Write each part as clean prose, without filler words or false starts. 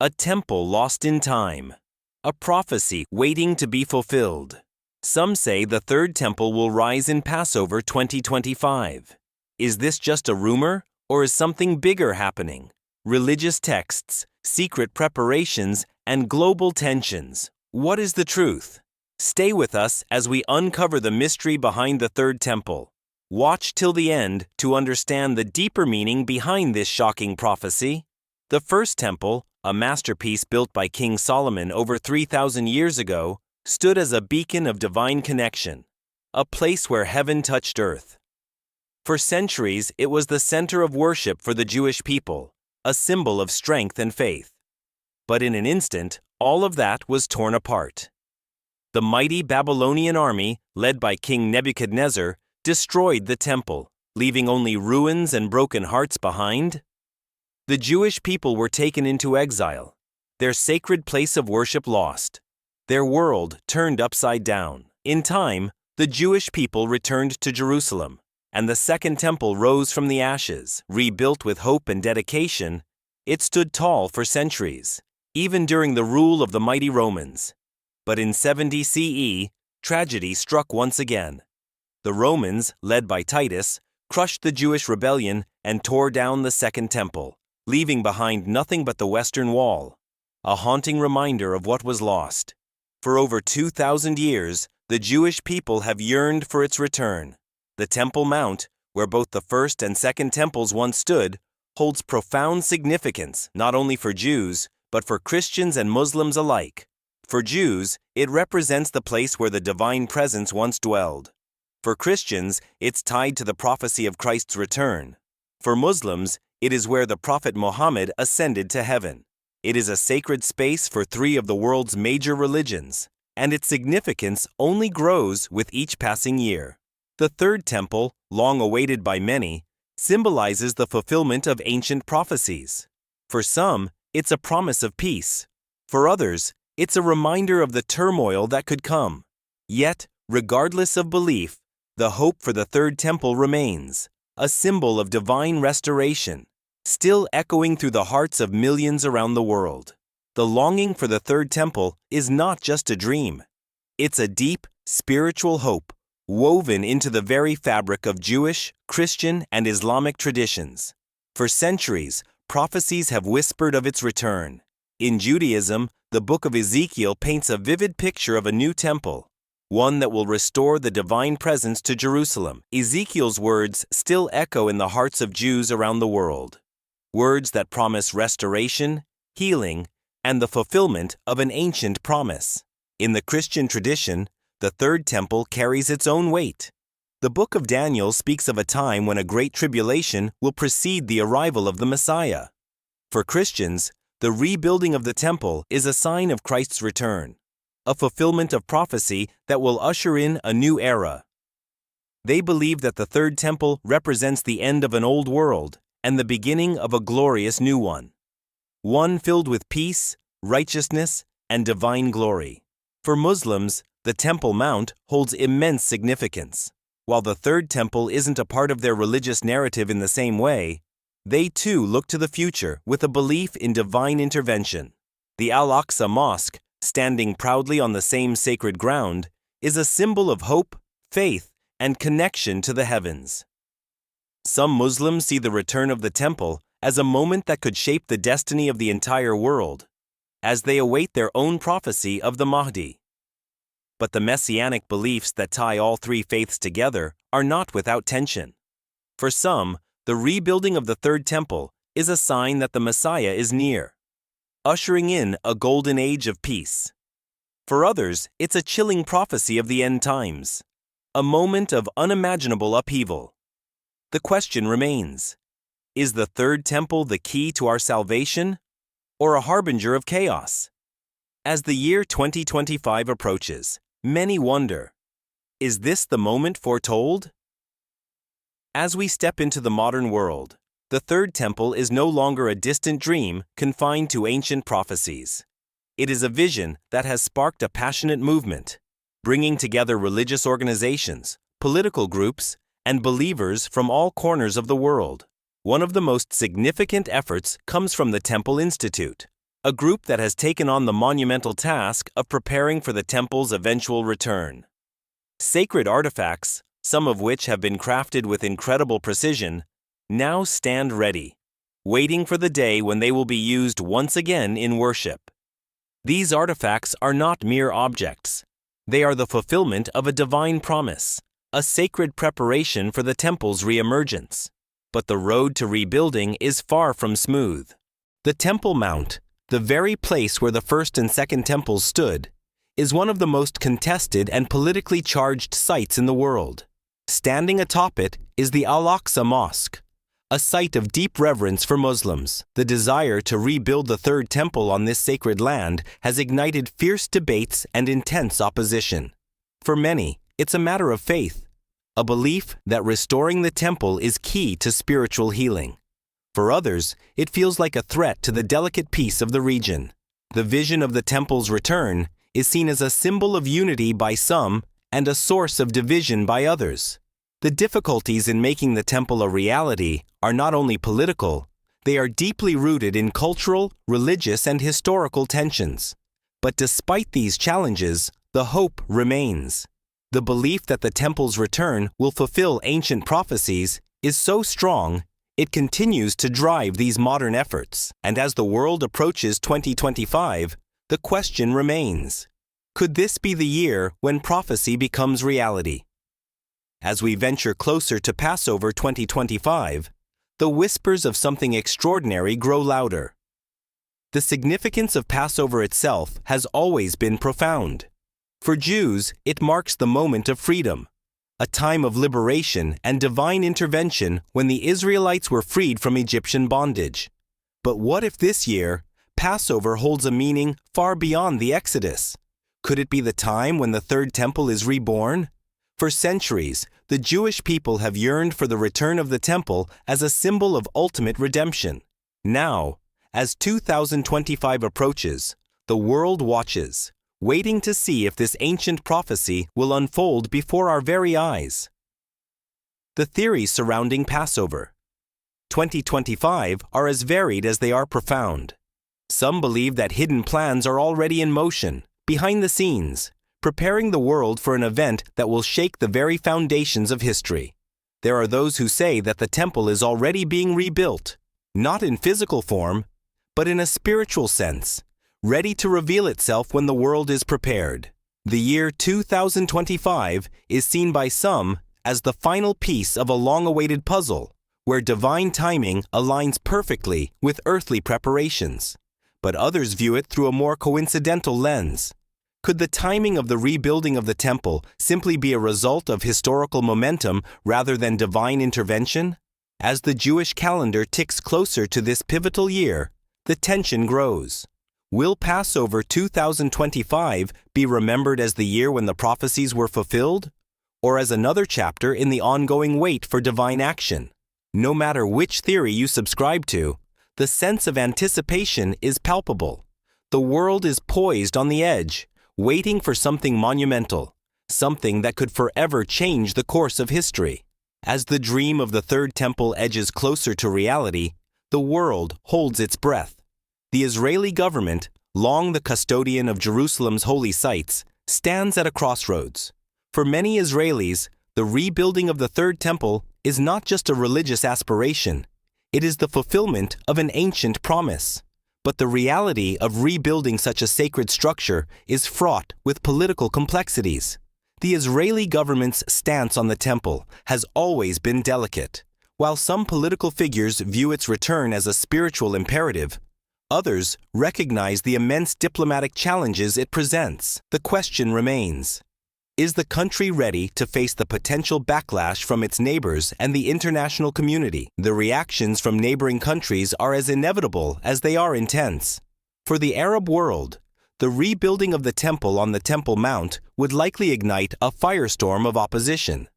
A temple lost in time. A prophecy waiting to be fulfilled. Some say the third temple will rise in Passover 2025. Is this just a rumor, or is something bigger happening? Religious texts, secret preparations, and global tensions. What is the truth? Stay with us as we uncover the mystery behind the third temple. Watch till the end to understand the deeper meaning behind this shocking prophecy. The first temple, a masterpiece built by King Solomon over 3,000 years ago, stood as a beacon of divine connection, a place where heaven touched earth. For centuries, it was the center of worship for the Jewish people, a symbol of strength and faith. But in an instant, all of that was torn apart. The mighty Babylonian army, led by King Nebuchadnezzar, destroyed the temple, leaving only ruins and broken hearts behind. The Jewish people were taken into exile, their sacred place of worship lost, their world turned upside down. In time, the Jewish people returned to Jerusalem, and the Second Temple rose from the ashes. Rebuilt with hope and dedication, it stood tall for centuries, even during the rule of the mighty Romans. But in 70 CE, tragedy struck once again. The Romans, led by Titus, crushed the Jewish rebellion and tore down the Second Temple, leaving behind nothing but the Western Wall, a haunting reminder of what was lost. For over 2,000 years, the Jewish people have yearned for its return. The Temple Mount, where both the First and Second Temples once stood, holds profound significance not only for Jews, but for Christians and Muslims alike. For Jews, it represents the place where the divine presence once dwelled. For Christians, it's tied to the prophecy of Christ's return. For Muslims, it is where the Prophet Muhammad ascended to heaven. It is a sacred space for 3 of the world's major religions, and its significance only grows with each passing year. The third temple, long awaited by many, symbolizes the fulfillment of ancient prophecies. For some, it's a promise of peace. For others, it's a reminder of the turmoil that could come. Yet, regardless of belief, the hope for the third temple remains, a symbol of divine restoration, still echoing through the hearts of millions around the world. The longing for the third temple is not just a dream. It's a deep, spiritual hope, woven into the very fabric of Jewish, Christian, and Islamic traditions. For centuries, prophecies have whispered of its return. In Judaism, the book of Ezekiel paints a vivid picture of a new temple, one that will restore the divine presence to Jerusalem. Ezekiel's words still echo in the hearts of Jews around the world. Words that promise restoration, healing, and the fulfillment of an ancient promise. In the Christian tradition, the third temple carries its own weight. The book of Daniel speaks of a time when a great tribulation will precede the arrival of the Messiah. For Christians, the rebuilding of the temple is a sign of Christ's return, a fulfillment of prophecy that will usher in a new era. They believe that the third temple represents the end of an old world and the beginning of a glorious new one filled with peace, righteousness, and divine glory. For Muslims, the Temple Mount holds immense significance. While the third temple isn't a part of their religious narrative in the same way, they too look to the future with a belief in divine intervention. The Al-Aqsa Mosque, standing proudly on the same sacred ground, is a symbol of hope, faith, and connection to the heavens. Some Muslims see the return of the temple as a moment that could shape the destiny of the entire world, as they await their own prophecy of the Mahdi. But the Messianic beliefs that tie all 3 faiths together are not without tension. For some, the rebuilding of the third temple is a sign that the Messiah is near, ushering in a golden age of peace. For others, it's a chilling prophecy of the end times, a moment of unimaginable upheaval. The question remains, is the third temple the key to our salvation, or a harbinger of chaos? As the year 2025 approaches, many wonder, is this the moment foretold? As we step into the modern world, the third temple is no longer a distant dream confined to ancient prophecies. It is a vision that has sparked a passionate movement, bringing together religious organizations, political groups, and believers from all corners of the world. One of the most significant efforts comes from the Temple Institute, a group that has taken on the monumental task of preparing for the temple's eventual return. Sacred artifacts, some of which have been crafted with incredible precision, now stand ready, waiting for the day when they will be used once again in worship. These artifacts are not mere objects. They are the fulfillment of a divine promise, a sacred preparation for the temple's reemergence. But the road to rebuilding is far from smooth. The Temple Mount, the very place where the first and second temples stood, is one of the most contested and politically charged sites in the world. Standing atop it is the Al-Aqsa Mosque, a site of deep reverence for Muslims. The desire to rebuild the third temple on this sacred land has ignited fierce debates and intense opposition. For many, it's a matter of faith, a belief that restoring the temple is key to spiritual healing. For others, it feels like a threat to the delicate peace of the region. The vision of the temple's return is seen as a symbol of unity by some and a source of division by others. The difficulties in making the temple a reality are not only political, they are deeply rooted in cultural, religious, and historical tensions. But despite these challenges, the hope remains. The belief that the temple's return will fulfill ancient prophecies is so strong, it continues to drive these modern efforts. And as the world approaches 2025, the question remains: could this be the year when prophecy becomes reality? As we venture closer to Passover 2025, the whispers of something extraordinary grow louder. The significance of Passover itself has always been profound. For Jews, it marks the moment of freedom, a time of liberation and divine intervention when the Israelites were freed from Egyptian bondage. But what if this year, Passover holds a meaning far beyond the Exodus? Could it be the time when the third temple is reborn? For centuries, the Jewish people have yearned for the return of the temple as a symbol of ultimate redemption. Now, as 2025 approaches, the world watches, waiting to see if this ancient prophecy will unfold before our very eyes. The theories surrounding Passover 2025 are as varied as they are profound. Some believe that hidden plans are already in motion, behind the scenes, preparing the world for an event that will shake the very foundations of history. There are those who say that the temple is already being rebuilt, not in physical form, but in a spiritual sense, ready to reveal itself when the world is prepared. The year 2025 is seen by some as the final piece of a long-awaited puzzle, where divine timing aligns perfectly with earthly preparations. But others view it through a more coincidental lens. Could the timing of the rebuilding of the temple simply be a result of historical momentum rather than divine intervention? As the Jewish calendar ticks closer to this pivotal year, the tension grows. Will Passover 2025 be remembered as the year when the prophecies were fulfilled, or as another chapter in the ongoing wait for divine action? No matter which theory you subscribe to, the sense of anticipation is palpable. The world is poised on the edge, waiting for something monumental, something that could forever change the course of history. As the dream of the third temple edges closer to reality, the world holds its breath. The Israeli government, long the custodian of Jerusalem's holy sites, stands at a crossroads. For many Israelis, the rebuilding of the third temple is not just a religious aspiration, it is the fulfillment of an ancient promise. But the reality of rebuilding such a sacred structure is fraught with political complexities. The Israeli government's stance on the temple has always been delicate. While some political figures view its return as a spiritual imperative, others recognize the immense diplomatic challenges it presents. The question remains: is the country ready to face the potential backlash from its neighbors and the international community? The reactions from neighboring countries are as inevitable as they are intense. For the Arab world, the rebuilding of the temple on the Temple Mount would likely ignite a firestorm of opposition.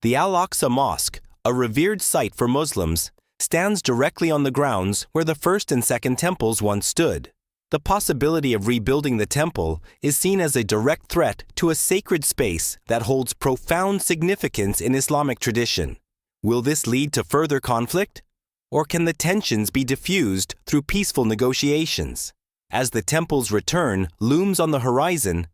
The Al-Aqsa Mosque, a revered site for Muslims, stands directly on the grounds where the first and second temples once stood. The possibility of rebuilding the temple is seen as a direct threat to a sacred space that holds profound significance in Islamic tradition. Will this lead to further conflict? Or can the tensions be diffused through peaceful negotiations? As the temple's return looms on the horizon,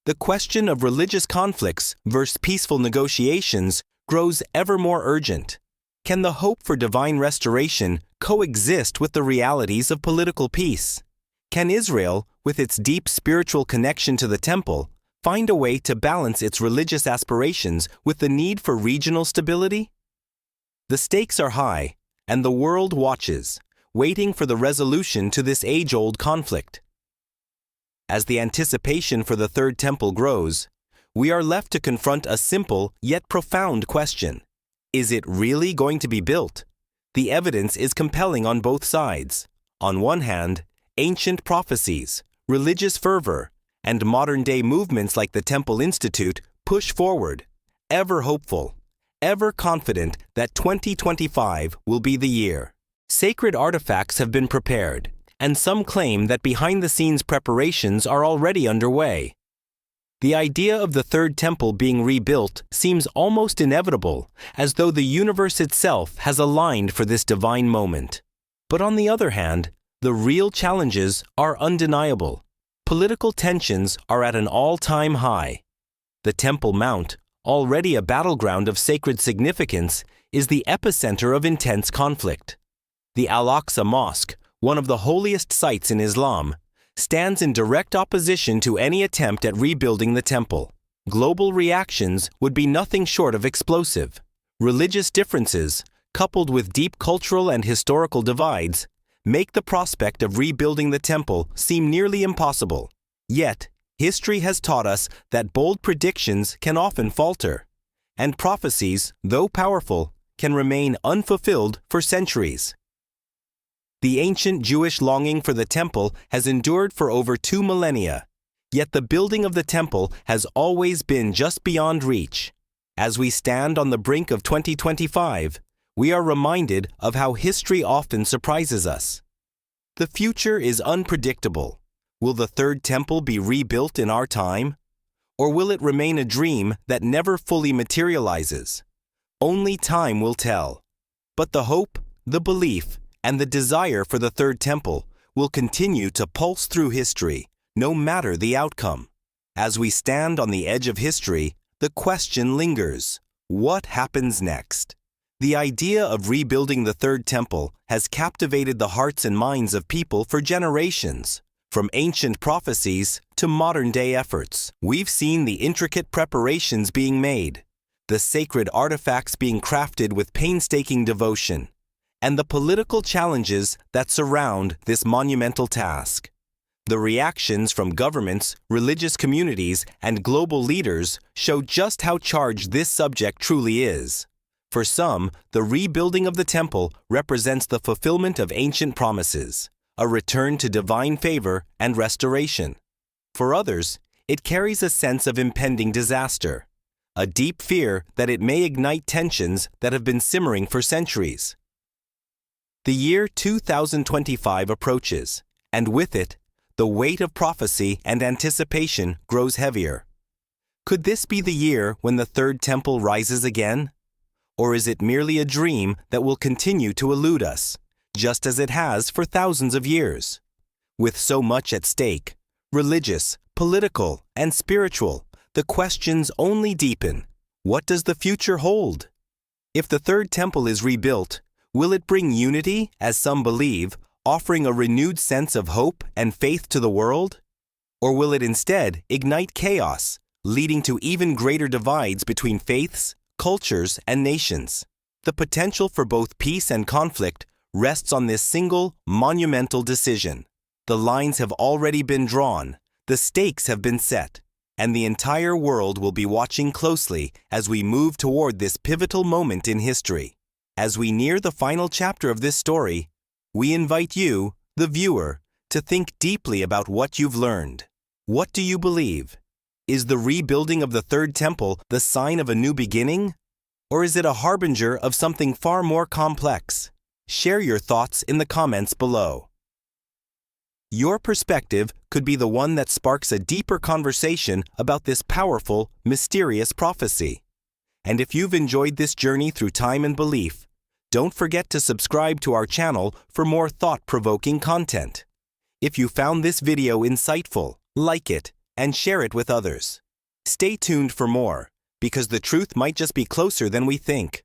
the question of religious conflicts versus peaceful negotiations grows ever more urgent. Can the hope for divine restoration coexist with the realities of political peace? Can Israel, with its deep spiritual connection to the temple, find a way to balance its religious aspirations with the need for regional stability? The stakes are high, and the world watches, waiting for the resolution to this age-old conflict. As the anticipation for the Third Temple grows, we are left to confront a simple yet profound question. Is it really going to be built? The evidence is compelling on both sides. On one hand, ancient prophecies, religious fervor, and modern-day movements like the Temple Institute push forward, ever hopeful, ever confident that 2025 will be the year. Sacred artifacts have been prepared, and some claim that behind-the-scenes preparations are already underway. The idea of the Third Temple being rebuilt seems almost inevitable, as though the universe itself has aligned for this divine moment. But on the other hand, the real challenges are undeniable. Political tensions are at an all-time high. The Temple Mount, already a battleground of sacred significance, is the epicenter of intense conflict. The Al-Aqsa Mosque, one of the holiest sites in Islam, stands in direct opposition to any attempt at rebuilding the temple. Global reactions would be nothing short of explosive. Religious differences, coupled with deep cultural and historical divides, make the prospect of rebuilding the temple seem nearly impossible. Yet, history has taught us that bold predictions can often falter, and prophecies, though powerful, can remain unfulfilled for centuries. The ancient Jewish longing for the temple has endured for over 2 millennia, yet the building of the temple has always been just beyond reach. As we stand on the brink of 2025, we are reminded of how history often surprises us. The future is unpredictable. Will the Third Temple be rebuilt in our time? Or will it remain a dream that never fully materializes? Only time will tell. But the hope, the belief, and the desire for the Third Temple will continue to pulse through history, no matter the outcome. As we stand on the edge of history, the question lingers: what happens next? The idea of rebuilding the Third Temple has captivated the hearts and minds of people for generations. From ancient prophecies to modern-day efforts, we've seen the intricate preparations being made, the sacred artifacts being crafted with painstaking devotion, and the political challenges that surround this monumental task. The reactions from governments, religious communities, and global leaders show just how charged this subject truly is. For some, the rebuilding of the temple represents the fulfillment of ancient promises, a return to divine favor and restoration. For others, it carries a sense of impending disaster, a deep fear that it may ignite tensions that have been simmering for centuries. The year 2025 approaches, and with it, the weight of prophecy and anticipation grows heavier. Could this be the year when the Third Temple rises again? Or is it merely a dream that will continue to elude us, just as it has for thousands of years? With so much at stake, religious, political, and spiritual, the questions only deepen. What does the future hold? If the Third Temple is rebuilt, will it bring unity, as some believe, offering a renewed sense of hope and faith to the world? Or will it instead ignite chaos, leading to even greater divides between faiths, cultures, and nations? The potential for both peace and conflict rests on this single, monumental decision. The lines have already been drawn, the stakes have been set, and the entire world will be watching closely as we move toward this pivotal moment in history. As we near the final chapter of this story, we invite you, the viewer, to think deeply about what you've learned. What do you believe? Is the rebuilding of the Third Temple the sign of a new beginning? Or is it a harbinger of something far more complex? Share your thoughts in the comments below. Your perspective could be the one that sparks a deeper conversation about this powerful, mysterious prophecy. And if you've enjoyed this journey through time and belief, don't forget to subscribe to our channel for more thought-provoking content. If you found this video insightful, like it and share it with others. Stay tuned for more, because the truth might just be closer than we think.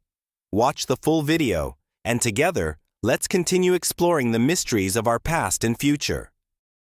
Watch the full video, and together, let's continue exploring the mysteries of our past and future.